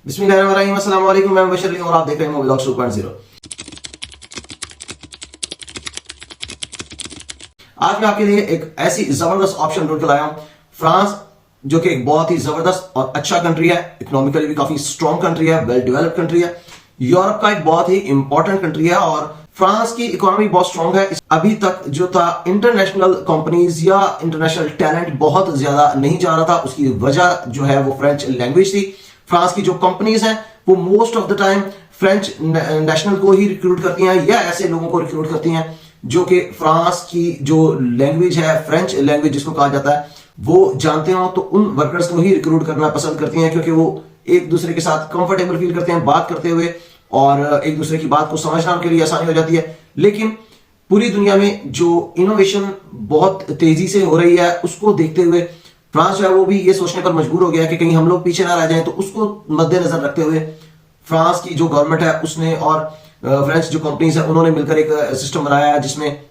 बिस्मिल्लाहिर्रहमानिर्रहीम, अस्सलाम वालेकुम, मैं बशर अली और आप देख रहे हैं व्लॉग्स 2.0। आज मैं आपके लिए एक ऐसी जबरदस्त ऑप्शन ढूंढ कर लाया हूं। फ्रांस जो कि एक बहुत ही जबरदस्त और अच्छा कंट्री है, इकोनॉमिकली भी काफी स्ट्रॉन्ग कंट्री है, वेल डेवलप्ड कंट्री है, यूरोप का एक बहुत ही इंपॉर्टेंट कंट्री है और फ्रांस की इकोनॉमी बहुत स्ट्रॉन्ग है। अभी तक जो था इंटरनेशनल कंपनीज या इंटरनेशनल टैलेंट बहुत ज्यादा नहीं जा रहा था। उसकी वजह जो है वो फ्रेंच लैंग्वेज थी। फ्रांस की जो कंपनीज हैं वो most of the time French national को ही रिक्रूट करती हैं या ऐसे लोगों को रिक्रूट करती हैं जो कि फ्रांस की जो लैंग्वेज है, फ्रेंच लैंग्वेज जिसको कहा जाता है, वो जानते हो। तो उन वर्कर्स को ही रिक्रूट करना पसंद करती हैं क्योंकि वो एक दूसरे के साथ कंफर्टेबल फील करते हैं बात करते हुए और एक दूसरे की बात को समझना उनके लिए आसानी हो जाती है। लेकिन पूरी दुनिया में जो इनोवेशन बहुत तेजी से हो रही है उसको देखते हुए फ्रांस जो है वो भी ये सोचने पर मजबूर हो गया कि कहीं हम लोग पीछे ना रह जाएं। तो उसको मद्देनजर रखते हुए फ्रांस की जो गवर्नमेंट है उसने और फ्रेंच जो कंपनीज है उन्होंने मिलकर एक सिस्टम बनाया है जिसमें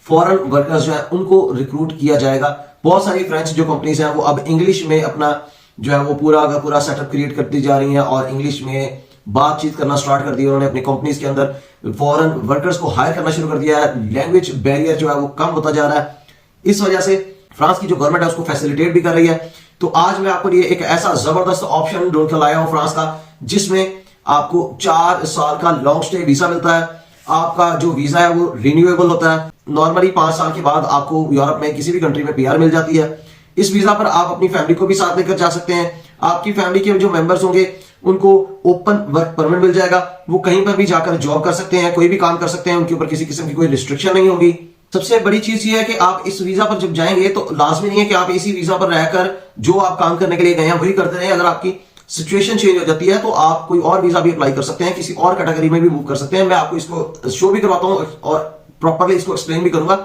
फॉरेन वर्कर्स जो है उनको रिक्रूट किया जाएगा। बहुत सारी फ्रेंच जो कंपनीज हैं वो अब इंग्लिश में अपना जो है वो पूरा का पूरा सेटअप क्रिएट करती जा रही हैं और इंग्लिश में बातचीत करना स्टार्ट कर दिया। उन्होंने अपनी कंपनीज के अंदर फॉरेन वर्कर्स को हायर करना शुरू कर दिया है। लैंग्वेज बैरियर जो है वो कम होता जा रहा है। इस वजह से फ्रांस की जो गवर्नमेंट है उसको फैसिलिटेट भी कर रही है। तो आज मैं आपको लिए एक ऐसा जबरदस्त ऑप्शन ढूंढ कर लाया हूं फ्रांस का, जिसमें आपको 4 साल का लॉन्ग स्टे वीजा मिलता है। आपका जो वीजा है वो रिन्यूएबल होता है। नॉर्मली 5 साल के बाद आपको यूरोप में किसी भी कंट्री में पीआर मिल जाती है। इस वीजा पर आप अपनी फैमिली को भी साथ लेकर जा सकते हैं। आपकी फैमिली के जो मेंबर्स होंगे उनको ओपन वर्क परमिट मिल जाएगा। वो कहीं पर भी जाकर जॉब कर सकते हैं, कोई भी काम कर सकते हैं, उनके ऊपर किसी किस्म की कोई रिस्ट्रिक्शन नहीं होगी। सबसे बड़ी चीज ये है कि आप इस वीजा पर जब जाएंगे तो लाजमी नहीं है कि आप इसी वीजा पर रहकर जो आप काम करने के लिए गए हैं वही करते रहे। अगर आपकी सिचुएशन चेंज हो जाती है तो आप कोई और वीजा भी अप्लाई कर सकते हैं, किसी और कैटेगरी में भी मूव कर सकते हैं। मैं आपको इसको शो भी करवाता हूं और प्रॉपर्ली इसको एक्सप्लेन भी करूंगा।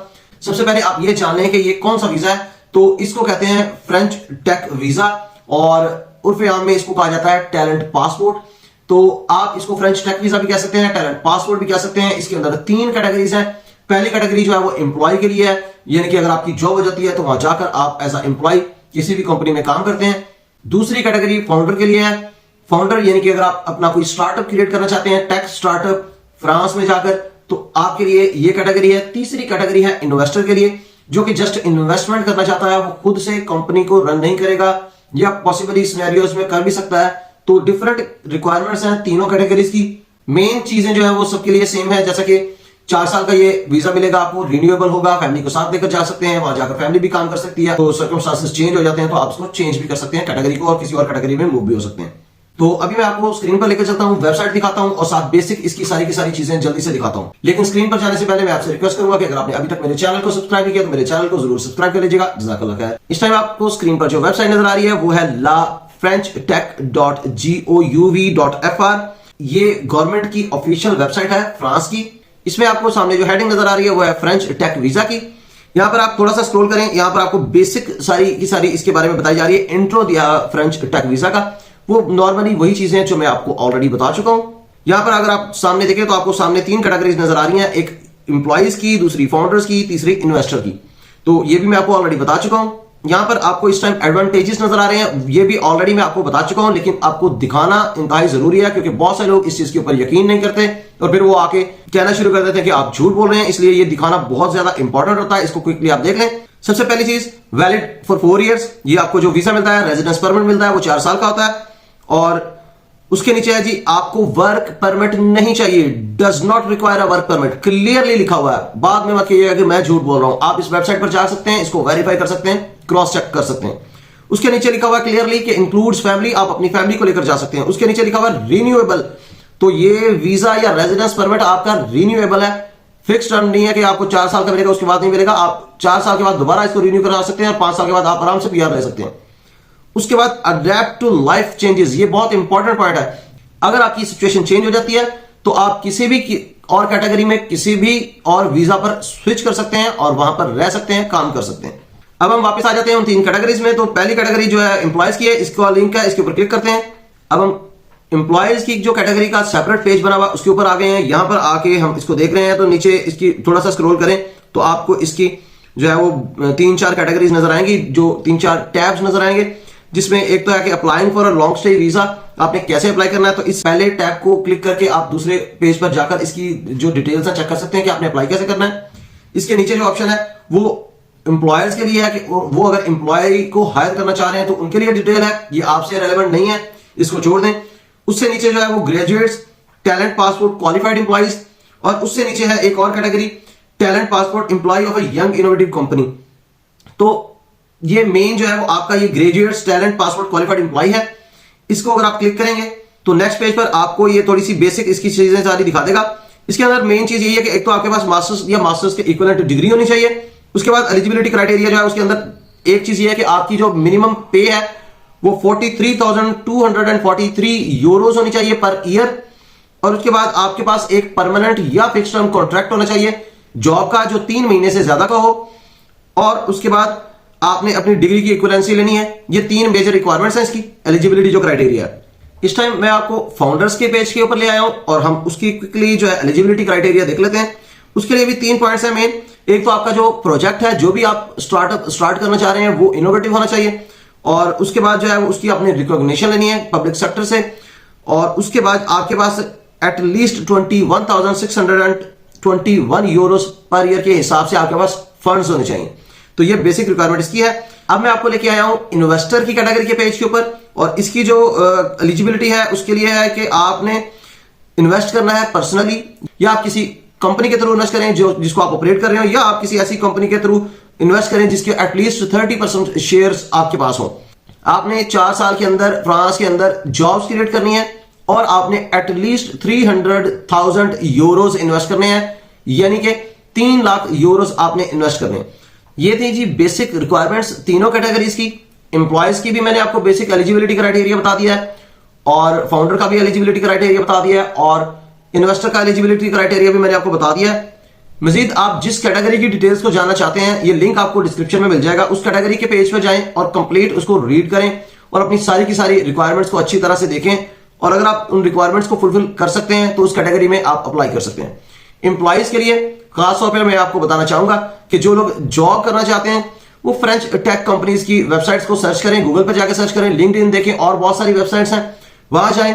सबसे पहले आप ये जान लें कि ये कौन सा वीजा है। तो इसको कहते हैं फ्रेंच टेक वीजा और उर्फे आम में इसको कहा जाता है टैलेंट पासपोर्ट। तो आप इसको फ्रेंच टेक वीजा भी कह सकते हैं, टैलेंट पासपोर्ट भी कह सकते हैं। इसके अंदर 3 कैटेगरीज हैं। पहली कैटेगरी जो है वो एम्प्लॉय के लिए है, यानी कि अगर आपकी जॉब हो जाती है तो वहां जाकर आप एज अ एम्प्लॉय किसी भी कंपनी में काम करते हैं। दूसरी कैटेगरी फाउंडर के लिए है। फाउंडर यानी कि अगर आप अपना कोई स्टार्टअप क्रिएट करना चाहते हैं, टेक स्टार्टअप फ्रांस में जाकर, तो आपके लिए ये कैटेगरी है। तीसरी कैटेगरी है इन्वेस्टर के लिए, जो कि जस्ट इन्वेस्टमेंट करना चाहता है, वो खुद से कंपनी को रन नहीं करेगा या पॉसिबली सिनेरियोस में कर भी सकता है। तो डिफरेंट रिक्वायरमेंट्स हैं तीनों कैटेगरीज की। मेन चीजें जो है वो सबके लिए सेम है, जैसा कि 4 साल का ये वीजा मिलेगा आपको, रिन्यूएबल होगा, फैमिली को साथ लेकर जा सकते हैं, वहां जाकर फैमिली भी काम कर सकती है। तो सर्कमस्टांसेस चेंज हो जाते हैं तो आप उसको चेंज भी कर सकते हैं कैटेगरी को और किसी और कैटेगरी में मूव भी हो सकते हैं। तो अभी मैं आपको स्क्रीन पर लेकर चलता हूं, वेबसाइट दिखाता हूं और साथ बेसिक इसकी सारी की सारी चीजें जल्दी से दिखाता हूं। लेकिन स्क्रीन पर जाने से पहले मैं आपसे रिक्वेस्ट करूंगा कि अगर आपने अभी तक मेरे चैनल को सब्सक्राइब नहीं किया तो मेरे चैनल को जरूर सब्सक्राइब कर लीजिएगा। जज़ाकल्लाह खैर। इस टाइम आपको स्क्रीन पर जो वेबसाइट नजर आ रही है वो है lafrenchtech.gouv.fr। ये गवर्नमेंट की ऑफिशियल वेबसाइट है फ्रांस की। इसमें आपको सामने जो हेडिंग नजर आ रही है वो है फ्रेंच टेक वीजा की। यहां पर आप थोड़ा सा स्क्रॉल करें, यहां पर आपको बेसिक सारी की सारी इसके बारे में बताई जा रही है। इंट्रो दिया फ्रेंच टेक वीजा का, वो नॉर्मली वही चीजें हैं जो मैं आपको ऑलरेडी बता चुका हूं। यहां पर अगर आप सामने देखें तो आपको सामने 3 कैटेगरीज नजर आ रही हैं, एक एम्प्लॉइज की, दूसरी फाउंडर्स की, तीसरी इन्वेस्टर की। तो ये भी मैं आपको ऑलरेडी बता चुका हूं। यहां पर आपको इस टाइम एडवांटेजेस नजर आ रहे हैं, ये भी ऑलरेडी मैं आपको बता चुका हूं, लेकिन आपको दिखाना इंतहाई जरूरी है क्योंकि बहुत सारे लोग इस चीज के ऊपर यकीन नहीं करते और फिर वो आके कहना शुरू कर देते हैं कि आप झूठ बोल रहे हैं। इसलिए ये दिखाना बहुत ज्यादा इंपॉर्टेंट होता है। इसको क्विकली आप देख लें। सबसे पहली चीज, वैलिड फॉर 4 ईयर्स। ये आपको जो वीजा मिलता है, रेजिडेंस परमिट मिलता है, वो 4 साल का होता है। और उसके नीचे है जी, आपको वर्क परमिट नहीं चाहिए, does not require a work permit, clearly लिखा हुआ है। बाद में मत कहिएगा कि मैं झूठ बोल रहा हूं। आप इस वेबसाइट पर जा सकते हैं, इसको वेरीफाई कर सकते हैं, क्रॉस चेक कर सकते हैं। उसके नीचे लिखा हुआ क्लियरली कि इंक्लूड्स फैमिली, आप अपनी फैमिली को लेकर जा सकते हैं। उसके नीचे लिखा हुआ रिन्यूएबल, तो ये वीजा या रेजिडेंस परमिट आपका रिन्यूएबल है, फिक्स टर्म नहीं है कि आपको 4 साल का मिलेगा उसके बाद नहीं मिलेगा। आप 4 साल के बाद दोबारा इसको रिन्यू करा सकते हैं और 5 साल के बाद आप आराम से पीआर ले सकते हैं। उसके बाद अडेप्ट टू लाइफ चेंजेस, ये बहुत इंपॉर्टेंट पॉइंट है। अगर आपकी सिचुएशन चेंज हो जाती है तो आप किसी भी और कैटेगरी में किसी भी और वीजा पर स्विच कर सकते हैं और वहां पर रह सकते हैं, काम कर सकते हैं। अब हम वापस आ जाते हैं उन 3 कैटेगरीज में। तो पहली कैटेगरी जो है एम्प्लॉयज की है, इसका लिंक है, इसके ऊपर क्लिक करते हैं। अब हम एम्प्लॉयज की जो कैटेगरी का सेपरेट पेज बना हुआ उसके ऊपर आ गए हैं। यहां पर आके हम इसको देख रहे हैं तो नीचे इसकी थोड़ा सा स्क्रॉल करें तो आपको इसकी जो है वो 3-4 कैटेगरीज नजर आएंगी, जो 3-4 टैब्स नजर आएंगे, जिसमें एक तो है कि applying for a long stay visa, आपने कैसे अप्लाई करना है। तो इस पहले टैब को क्लिक करके आप दूसरे पेज पर जाकर इसकी जो डिटेल्स है चेक कर सकते हैं कि आपने अप्लाई कैसे करना है। इसके नीचे जो ऑप्शन है वो एम्प्लॉयर्स के लिए है कि वो अगर एम्प्लॉय को हायर करना चाह रहे हैं तो उनके लिए डिटेल है, ये आपसे रेलेवेंट नहीं है, इसको छोड़ दें। उससे नीचे जो है वो graduates, talent passport, qualified employees, और उससे नीचे है एक और category talent passport employ of a young innovative company. तो ये मेन जो है वो आपका ये graduates, talent passport, qualified employ है। इसको अगर आप क्लिक करेंगे तो नेक्स्ट पेज पर आपको ये थोड़ी सी बेसिक इसकी चीजें सारी दिखा देगा। इसके अंदर मेन चीज यही है कि एक तो आपके पास मास्टर्स या मास्टर्स के इक्विवेलेंट डिग्री होनी चाहिए। उसके बाद एलिजिबिलिटी क्राइटेरिया जो है उसके अंदर एक चीज ये है कि आपकी जो मिनिमम पे है वो 43,243 यूरोज होनी चाहिए पर ईयर। और उसके बाद आपके पास एक परमानेंट या फिक्स टर्म कॉन्ट्रैक्ट होना चाहिए जॉब का जो 3 महीने से ज्यादा का हो। और उसके बाद आपने अपनी डिग्री की इक्विवेलेंसी लेनी है। ये 3 मेजर रिक्वायरमेंट्स हैं इसकी एलिजिबिलिटी जो क्राइटेरिया है। इस टाइम मैं आपको फाउंडर्स के पेज के ऊपर ले आया हूं और हम उसकी क्विकली जो है एलिजिबिलिटी क्राइटेरिया देख लेते हैं। उसके लिए भी 3 पॉइंट्स हैं मेन। एक तो आपका जो प्रोजेक्ट है, जो भी आप स्टार्ट करना चाह रहे हैं वो इनोवेटिव होना चाहिए। और उसके बाद जो है वो उसकी अपनी रिकॉग्निशन लेनी है पब्लिक सेक्टर से। और उसके बाद आपके पास एटलीस्ट 21,621 यूरोस पर ईयर के हिसाब से आपके पास फंड्स होने चाहिए। तो ये बेसिक रिक्वायरमेंट इसकी है। अब मैं आपको लेके आया हूं इन्वेस्टर की कैटेगरी के पेज के ऊपर, और इसकी जो एलिजिबिलिटी है उसके लिए है कि आपने इन्वेस्ट करना है पर्सनली, या आप किसी कंपनी के थ्रू इन्वेस्ट करें जो जिसको आप ऑपरेट कर रहे हो, या आप किसी ऐसी कंपनी के थ्रू इन्वेस्ट करें जिसके एटलीस्ट 30% शेयर्स आपके पास हो। आपने 4 साल के अंदर फ्रांस के अंदर जॉब्स क्रिएट करनी है और आपने एटलीस्ट 300,000 यूरोज इन्वेस्ट करने हैं, यानी कि 3 लाख यूरोज आपने इन्वेस्ट करने हैं। ये थी जी बेसिक रिक्वायरमेंट्स तीनों कैटेगरीज की। एम्प्लॉयज की भी मैंने आपको बेसिक एलिजिबिलिटी क्राइटेरिया बता दिया है, और फाउंडर का भी एलिजिबिलिटी क्राइटेरिया बता दिया है, और इन्वेस्टर का एलिजिबिलिटी क्राइटेरिया भी मैंने आपको बता दिया है। मजीद आप जिस कैटेगरी की डिटेल्स को जानना चाहते हैं ये लिंक आपको डिस्क्रिप्शन में मिल जाएगा। उस कैटेगरी के पेज पर जाएं और कंप्लीट उसको रीड करें और अपनी सारी की सारी रिक्वायरमेंट्स को अच्छी तरह से देखें। और अगर आप उन रिक्वायरमेंट्स को फुलफिल कर सकते हैं तो उस कैटेगरी में आप अप्लाई कर सकते हैं। एम्प्लॉयज के लिए खास तौर पर मैं आपको बताना चाहूंगा कि जो लोग जॉब करना चाहते हैं वो फ्रेंच टेक कंपनीज की वेबसाइट्स को सर्च करें, गूगल पर जाकर सर्च करें, लिंक्डइन देखें, और बहुत सारी वेबसाइट्स हैं, वहां जाएं,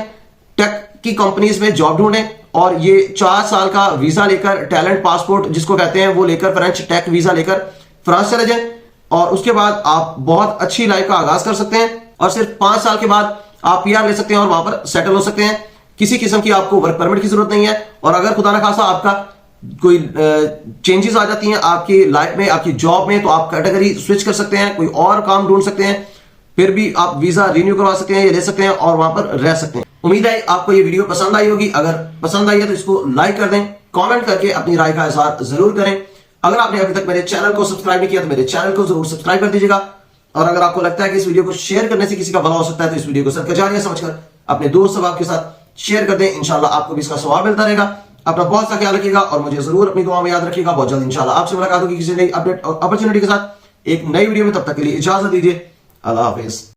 टेक की कंपनीज में जॉब ढूंढें और ये 4 साल का वीजा लेकर, टैलेंट पासपोर्ट जिसको कहते हैं वो लेकर, फ्रेंच टेक वीजा लेकर फ्रांस चले जाएं। और उसके बाद आप बहुत अच्छी लाइफ का आगाज कर सकते हैं और सिर्फ 5 साल के बाद आप पीआर ले सकते हैं और वहां पर सेटल हो सकते हैं। किसी किस्म की आपको वर्क परमिट की जरूरत नहीं है। और अगर खुदा ना खासा आपका कोई चेंजेस आ जाती हैं आपकी लाइफ में, आपकी जॉब में, तो आप कैटेगरी स्विच कर सकते हैं, कोई और काम ढूंढ सकते हैं, फिर भी आप वीजा रिन्यू करवा सकते हैं, ये ले सकते हैं और वहां पर रह सकते हैं। उम्मीद है आपको ये वीडियो पसंद आई होगी। अगर पसंद आई है तो इसको लाइक कर दें, कमेंट करके अपनी राय का इजहार जरूर करें। अगर आपने अभी तक मेरे चैनल को सब्सक्राइब नहीं किया तो मेरे चैनल को जरूर सब्सक्राइब कर दीजिएगा। और अगर आपको लगता है कि इस वीडियो को शेयर करने से किसी का भला हो सकता है तो इस वीडियो को सदका जारिया समझकर अपने दोस्त अहबाब के साथ शेयर कर दें। इंशाल्लाह आपको भी इसका सवाब मिलता रहेगा। अपना बहुत सा ख्याल रखिएगा और मुझे जरूर अपनी दुआ में याद रखिएगा। बहुत जल्द इंशाल्लाह आपसे मुलाकात होगी किसी नई अपडेट और अपॉर्चुनिटी के साथ एक नई वीडियो में। तब तक के लिए इजाजत दीजिए। अल्लाह हाफिज।